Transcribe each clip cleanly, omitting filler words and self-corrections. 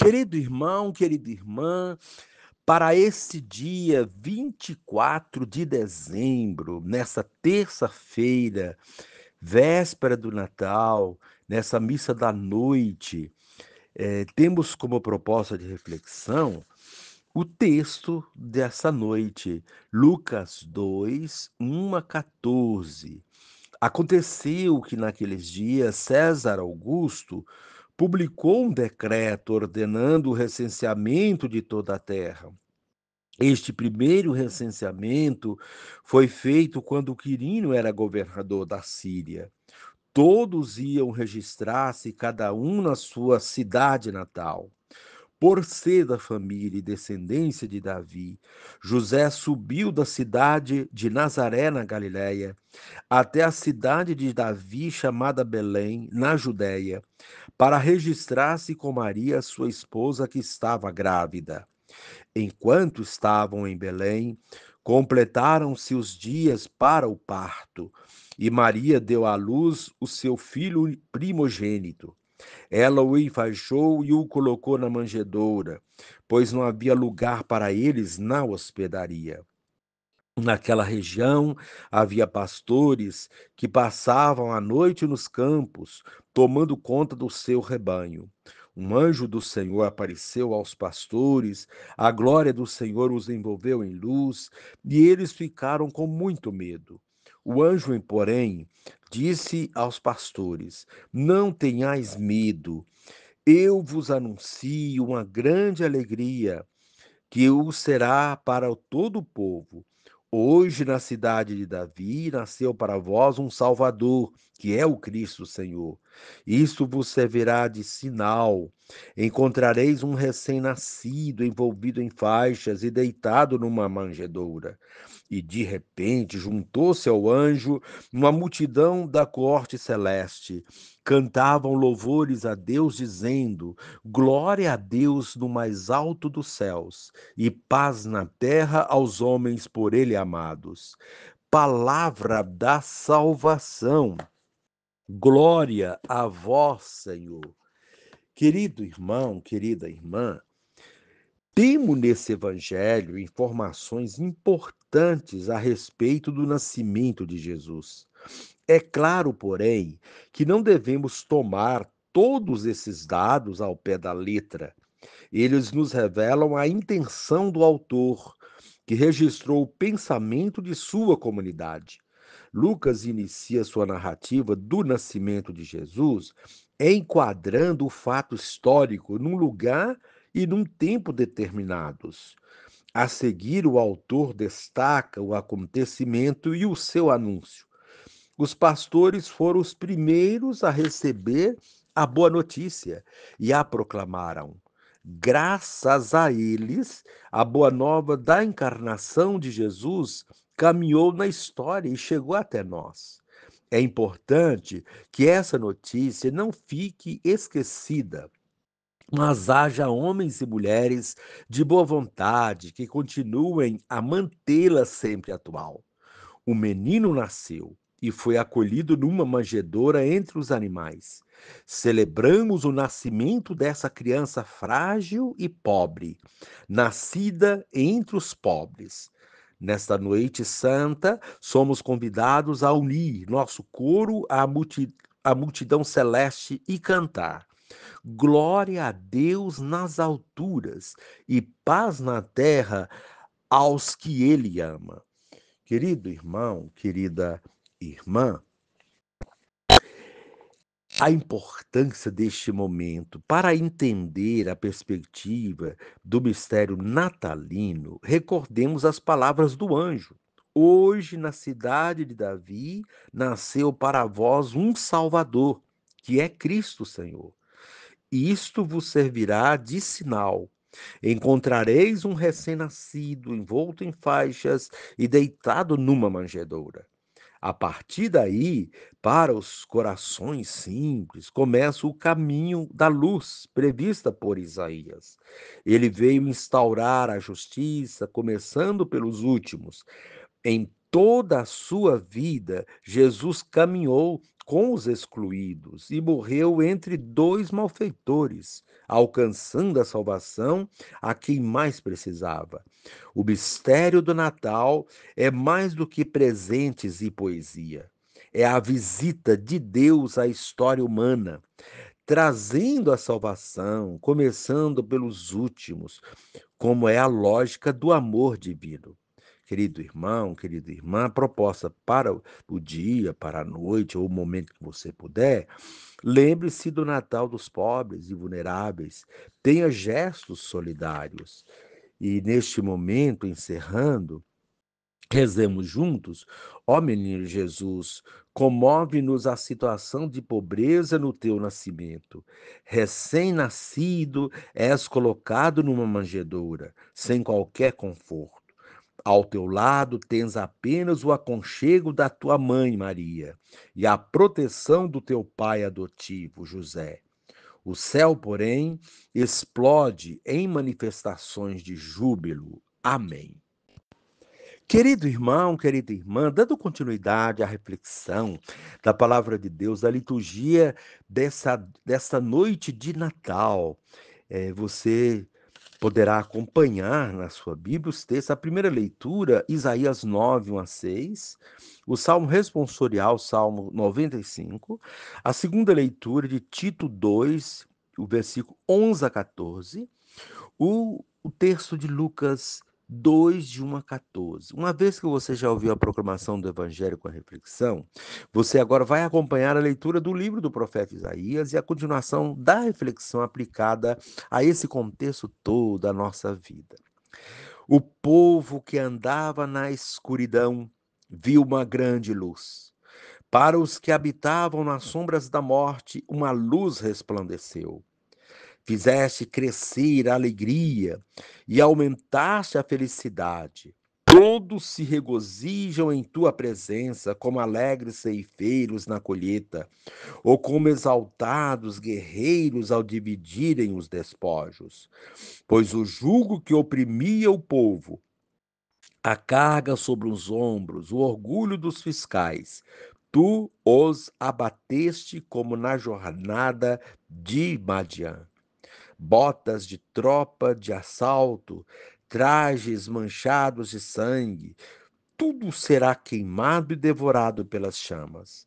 Querido irmão, querida irmã, para esse dia 24 de dezembro, nessa terça-feira, véspera do Natal, nessa missa da noite, temos como proposta de reflexão o texto dessa noite, Lucas 2, 1 a 14. Aconteceu que naqueles dias César Augusto publicou um decreto ordenando o recenseamento de toda a terra. Este primeiro recenseamento foi feito quando Quirino era governador da Síria. Todos iam registrar-se, cada um na sua cidade natal. Por ser da família e descendência de Davi, José subiu da cidade de Nazaré, na Galiléia, até a cidade de Davi, chamada Belém, na Judéia, para registrar-se com Maria, sua esposa, que estava grávida. Enquanto estavam em Belém, completaram-se os dias para o parto, e Maria deu à luz o seu filho primogênito. Ela o enfaixou e o colocou na manjedoura, pois não havia lugar para eles na hospedaria. Naquela região havia pastores que passavam a noite nos campos, tomando conta do seu rebanho. Um anjo do Senhor apareceu aos pastores, a glória do Senhor os envolveu em luz, e eles ficaram com muito medo. O anjo, porém, disse aos pastores: Não tenhais medo, eu vos anuncio uma grande alegria que o será para todo o povo. Hoje, na cidade de Davi, nasceu para vós um Salvador, que é o Cristo Senhor. Isto vos servirá de sinal. Encontrareis um recém-nascido envolvido em faixas e deitado numa manjedoura. E de repente juntou-se ao anjo uma multidão da corte celeste. Cantavam louvores a Deus, dizendo: Glória a Deus no mais alto dos céus, e paz na terra aos homens por ele amados. Palavra da salvação. Glória a vós, Senhor. Querido irmão, querida irmã, temos nesse evangelho informações importantes a respeito do nascimento de Jesus. É claro, porém, que não devemos tomar todos esses dados ao pé da letra. Eles nos revelam a intenção do autor, que registrou o pensamento de sua comunidade. Lucas inicia sua narrativa do nascimento de Jesus enquadrando o fato histórico num lugar e num tempo determinados. A seguir, o autor destaca o acontecimento e o seu anúncio. Os pastores foram os primeiros a receber a boa notícia e a proclamaram. Graças a eles, a boa nova da encarnação de Jesus caminhou na história e chegou até nós. É importante que essa notícia não fique esquecida, mas haja homens e mulheres de boa vontade que continuem a mantê-la sempre atual. O menino nasceu e foi acolhido numa manjedoura entre os animais. Celebramos o nascimento dessa criança frágil e pobre, nascida entre os pobres. Nesta noite santa, somos convidados a unir nosso coro à multidão celeste e cantar. Glória a Deus nas alturas e paz na terra aos que ele ama. Querido irmão, querida irmã, a importância deste momento para entender a perspectiva do mistério natalino, recordemos as palavras do anjo. Hoje, na cidade de Davi, nasceu para vós um Salvador, que é Cristo Senhor. Isto vos servirá de sinal. Encontrareis um recém-nascido envolto em faixas e deitado numa manjedoura. A partir daí, para os corações simples, começa o caminho da luz prevista por Isaías. Ele veio instaurar a justiça, começando pelos últimos. Em toda a sua vida, Jesus caminhou com os excluídos e morreu entre dois malfeitores, alcançando a salvação a quem mais precisava. O mistério do Natal é mais do que presentes e poesia. É a visita de Deus à história humana, trazendo a salvação, começando pelos últimos, como é a lógica do amor divino. Querido irmão, querida irmã, a proposta para o dia, para a noite ou o momento que você puder, lembre-se do Natal dos pobres e vulneráveis. Tenha gestos solidários. E neste momento, encerrando, rezemos juntos. Ó menino Jesus, comove-nos a situação de pobreza no teu nascimento. Recém-nascido, és colocado numa manjedoura, sem qualquer conforto. Ao teu lado tens apenas o aconchego da tua mãe, Maria, e a proteção do teu pai adotivo, José. O céu, porém, explode em manifestações de júbilo. Amém. Querido irmão, querida irmã, dando continuidade à reflexão da palavra de Deus, da liturgia dessa noite de Natal, você poderá acompanhar na sua Bíblia os textos. A primeira leitura, Isaías 9, 1 a 6, o Salmo responsorial, Salmo 95, a segunda leitura de Tito 2, o versículo 11 a 14, o texto de Lucas 2, de 1 a 14. Uma vez que você já ouviu a proclamação do Evangelho com a reflexão, você agora vai acompanhar a leitura do livro do profeta Isaías e a continuação da reflexão aplicada a esse contexto todo da nossa vida. O povo que andava na escuridão viu uma grande luz. Para os que habitavam nas sombras da morte, uma luz resplandeceu. Fizeste crescer a alegria e aumentaste a felicidade. Todos se regozijam em tua presença, como alegres ceifeiros na colheita, ou como exaltados guerreiros ao dividirem os despojos. Pois o jugo que oprimia o povo, a carga sobre os ombros, o orgulho dos fiscais, tu os abateste como na jornada de Madian. Botas de tropa de assalto, trajes manchados de sangue, tudo será queimado e devorado pelas chamas.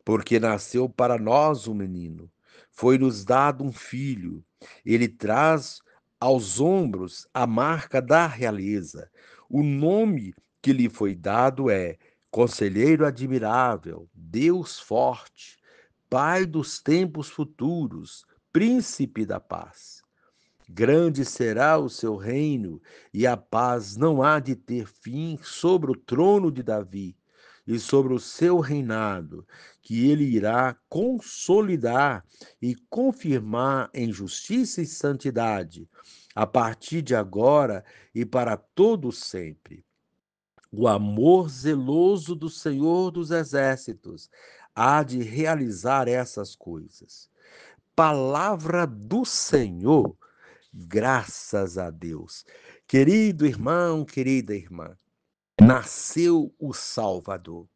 Porque nasceu para nós um menino, foi-nos dado um filho, ele traz aos ombros a marca da realeza. O nome que lhe foi dado é Conselheiro Admirável, Deus Forte, Pai dos tempos futuros, Príncipe da Paz. Grande será o seu reino, e a paz não há de ter fim sobre o trono de Davi e sobre o seu reinado, que ele irá consolidar e confirmar em justiça e santidade, a partir de agora e para todo sempre. O amor zeloso do Senhor dos Exércitos há de realizar essas coisas. Palavra do Senhor. Graças a Deus. Querido irmão, querida irmã, nasceu o Salvador.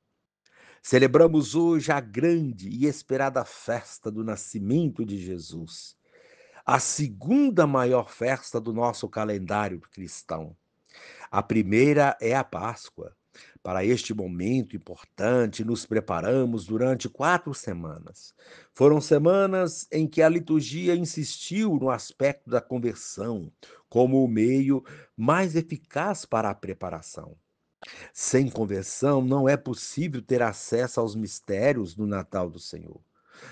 Celebramos hoje a grande e esperada festa do nascimento de Jesus, a segunda maior festa do nosso calendário cristão. A primeira é a Páscoa. Para este momento importante, nos preparamos durante 4 semanas. Foram semanas em que a liturgia insistiu no aspecto da conversão como o meio mais eficaz para a preparação. Sem conversão, não é possível ter acesso aos mistérios do Natal do Senhor.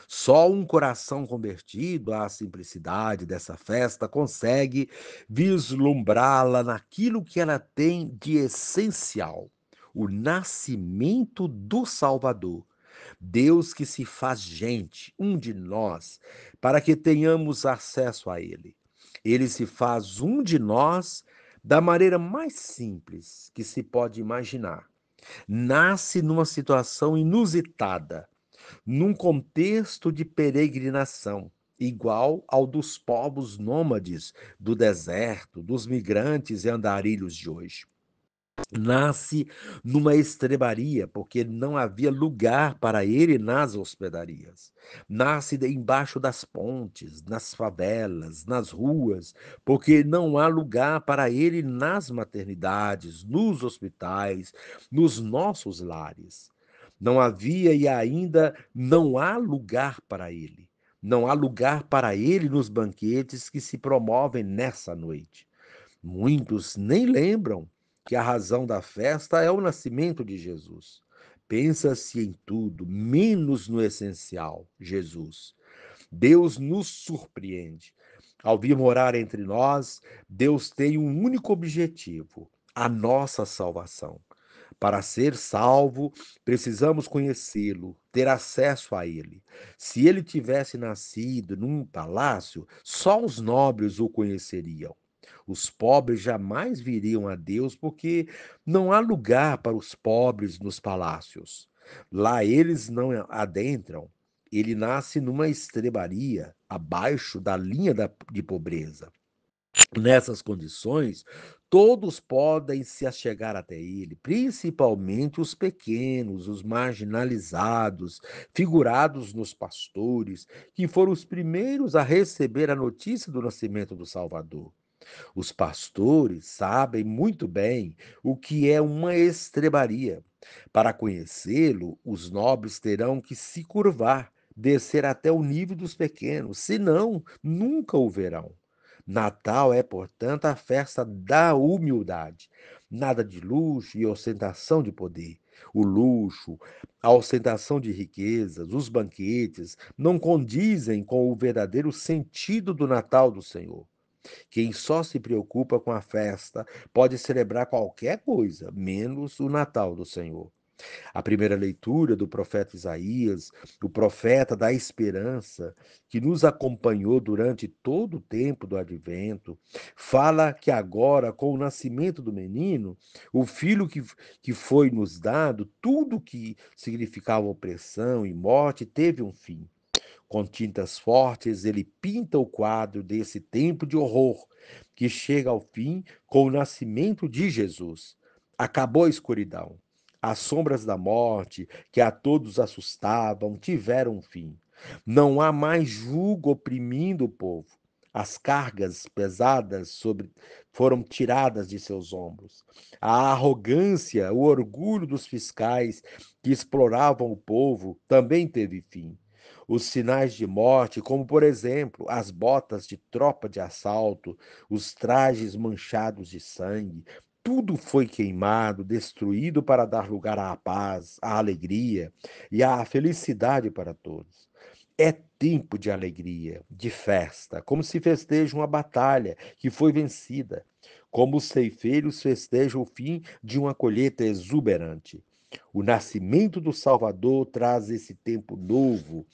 Só um coração convertido à simplicidade dessa festa consegue vislumbrá-la naquilo que ela tem de essencial: o nascimento do Salvador. Deus que se faz gente, um de nós, para que tenhamos acesso a Ele. Ele se faz um de nós da maneira mais simples que se pode imaginar. Nasce numa situação inusitada, num contexto de peregrinação, igual ao dos povos nômades do deserto, dos migrantes e andarilhos de hoje. Nasce numa estrebaria, porque não havia lugar para ele nas hospedarias. Nasce embaixo das pontes, nas favelas, nas ruas, porque não há lugar para ele nas maternidades, nos hospitais, nos nossos lares. Não havia e ainda não há lugar para ele. Não há lugar para ele nos banquetes que se promovem nessa noite. Muitos nem lembram que a razão da festa é o nascimento de Jesus. Pensa-se em tudo, menos no essencial, Jesus. Deus nos surpreende. Ao vir morar entre nós, Deus tem um único objetivo: a nossa salvação. Para ser salvo, precisamos conhecê-lo, ter acesso a ele. Se ele tivesse nascido num palácio, só os nobres o conheceriam. Os pobres jamais viriam a Deus, porque não há lugar para os pobres nos palácios. Lá eles não adentram. Ele nasce numa estrebaria, abaixo da linha de pobreza. Nessas condições, todos podem se achegar até ele, principalmente os pequenos, os marginalizados, figurados nos pastores, que foram os primeiros a receber a notícia do nascimento do Salvador. Os pastores sabem muito bem o que é uma estrebaria. Para conhecê-lo, os nobres terão que se curvar, descer até o nível dos pequenos, senão nunca o verão. Natal é, portanto, a festa da humildade. Nada de luxo e ostentação de poder. O luxo, a ostentação de riquezas, os banquetes não condizem com o verdadeiro sentido do Natal do Senhor. Quem só se preocupa com a festa pode celebrar qualquer coisa, menos o Natal do Senhor. A primeira leitura do profeta Isaías, o profeta da esperança, que nos acompanhou durante todo o tempo do advento, fala que agora, com o nascimento do menino, o filho que foi nos dado, tudo que significava opressão e morte teve um fim. Com tintas fortes, ele pinta o quadro desse tempo de horror que chega ao fim com o nascimento de Jesus. Acabou a escuridão. As sombras da morte, que a todos assustavam, tiveram um fim. Não há mais jugo oprimindo o povo. As cargas pesadas foram tiradas de seus ombros. A arrogância, o orgulho dos fiscais que exploravam o povo também teve fim. Os sinais de morte, como por exemplo as botas de tropa de assalto, os trajes manchados de sangue, tudo foi queimado, destruído para dar lugar à paz, à alegria e à felicidade para todos. É tempo de alegria, de festa, como se festeja uma batalha que foi vencida, como os ceifeiros festejam o fim de uma colheita exuberante. O nascimento do Salvador traz esse tempo novo,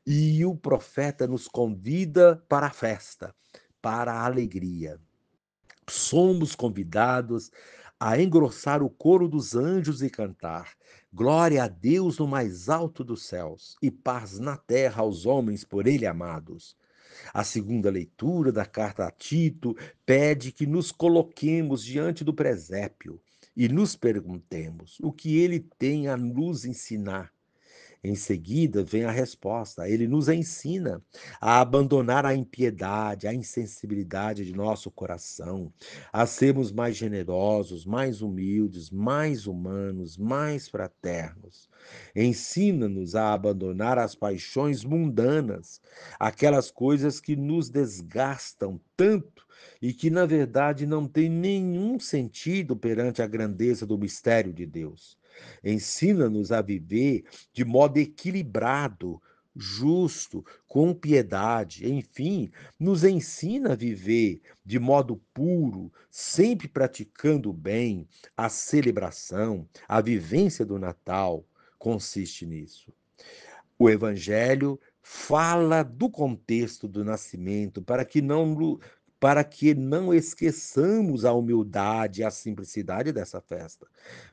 e o profeta nos convida para a festa, para a alegria. Somos convidados a engrossar o coro dos anjos e cantar: Glória a Deus no mais alto dos céus e paz na terra aos homens por ele amados. A segunda leitura da carta a Tito pede que nos coloquemos diante do presépio e nos perguntemos o que ele tem a nos ensinar. Em seguida vem a resposta. Ele nos ensina a abandonar a impiedade, a insensibilidade de nosso coração, a sermos mais generosos, mais humildes, mais humanos, mais fraternos. Ensina-nos a abandonar as paixões mundanas, aquelas coisas que nos desgastam tanto e que, na verdade, não têm nenhum sentido perante a grandeza do mistério de Deus. Ensina-nos a viver de modo equilibrado, justo, com piedade, enfim, nos ensina a viver de modo puro, sempre praticando o bem, a celebração, a vivência do Natal consiste nisso. O Evangelho fala do contexto do nascimento para que não esqueçamos a humildade e a simplicidade dessa festa,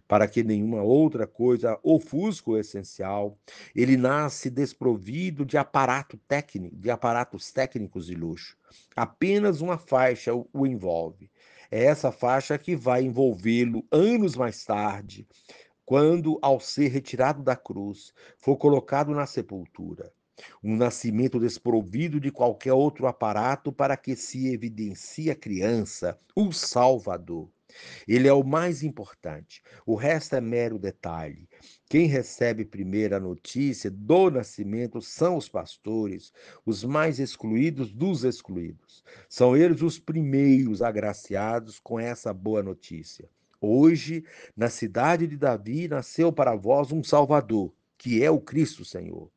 para que nenhuma outra coisa ofusque o essencial. Ele nasce desprovido de de aparatos técnicos de luxo. Apenas uma faixa o envolve. É essa faixa que vai envolvê-lo anos mais tarde, quando, ao ser retirado da cruz, for colocado na sepultura. Um nascimento desprovido de qualquer outro aparato para que se evidencie a criança, o Salvador. Ele é o mais importante. O resto é mero detalhe. Quem recebe primeiro a notícia do nascimento são os pastores, os mais excluídos dos excluídos. São eles os primeiros agraciados com essa boa notícia. Hoje, na cidade de Davi, nasceu para vós um Salvador, que é o Cristo Senhor.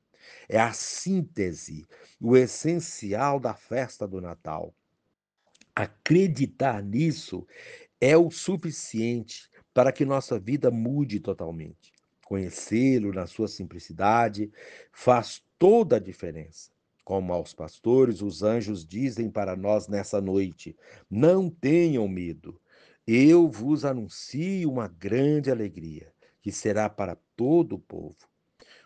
É a síntese, o essencial da festa do Natal. Acreditar nisso é o suficiente para que nossa vida mude totalmente. Conhecê-lo na sua simplicidade faz toda a diferença. Como aos pastores, os anjos dizem para nós nessa noite: não tenham medo. Eu vos anuncio uma grande alegria, que será para todo o povo.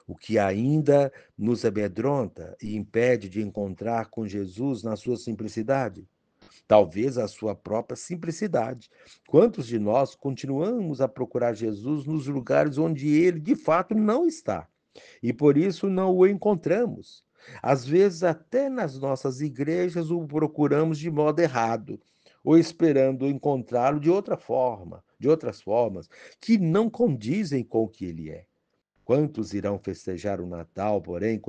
O que ainda nos amedronta e impede de encontrar com Jesus na sua simplicidade? Talvez a sua própria simplicidade. Quantos de nós continuamos a procurar Jesus nos lugares onde ele de fato não está e por isso não o encontramos? Às vezes, até nas nossas igrejas, o procuramos de modo errado, ou esperando encontrá-lo de outra forma, de outras formas, que não condizem com o que ele é. Quantos irão festejar o Natal, porém,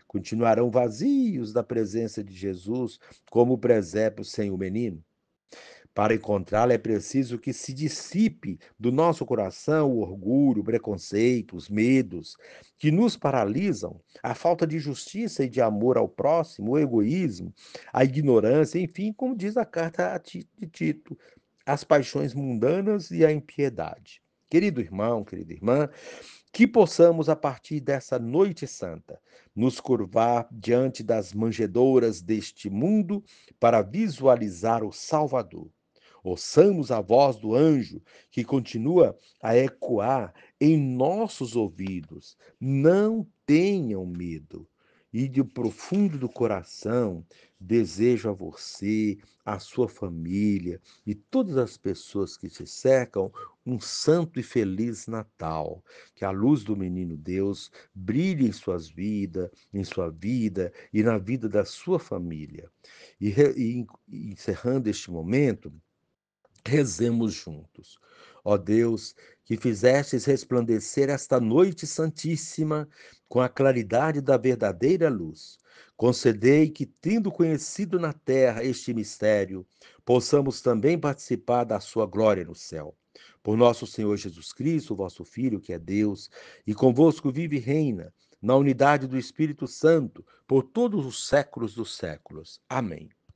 continuarão vazios da presença de Jesus, como o presépio sem o menino? Para encontrá-lo é preciso que se dissipe do nosso coração o orgulho, o preconceito, os medos que nos paralisam, a falta de justiça e de amor ao próximo, o egoísmo, a ignorância, enfim, como diz a carta de Tito, as paixões mundanas e a impiedade. Querido irmão, querida irmã, que possamos, a partir dessa noite santa, nos curvar diante das manjedouras deste mundo para visualizar o Salvador. Ouçamos a voz do anjo que continua a ecoar em nossos ouvidos. Não tenham medo. E de profundo do coração, desejo a você, a sua família e todas as pessoas que te cercam um santo e feliz Natal. Que a luz do menino Deus brilhe em suas vidas, em sua vida e na vida da sua família. E encerrando este momento, rezemos juntos. Ó Deus, que fizestes resplandecer esta noite santíssima com a claridade da verdadeira luz, concedei que, tendo conhecido na terra este mistério, possamos também participar da sua glória no céu. Por nosso Senhor Jesus Cristo, vosso Filho, que é Deus, e convosco vive e reina, na unidade do Espírito Santo, por todos os séculos dos séculos. Amém.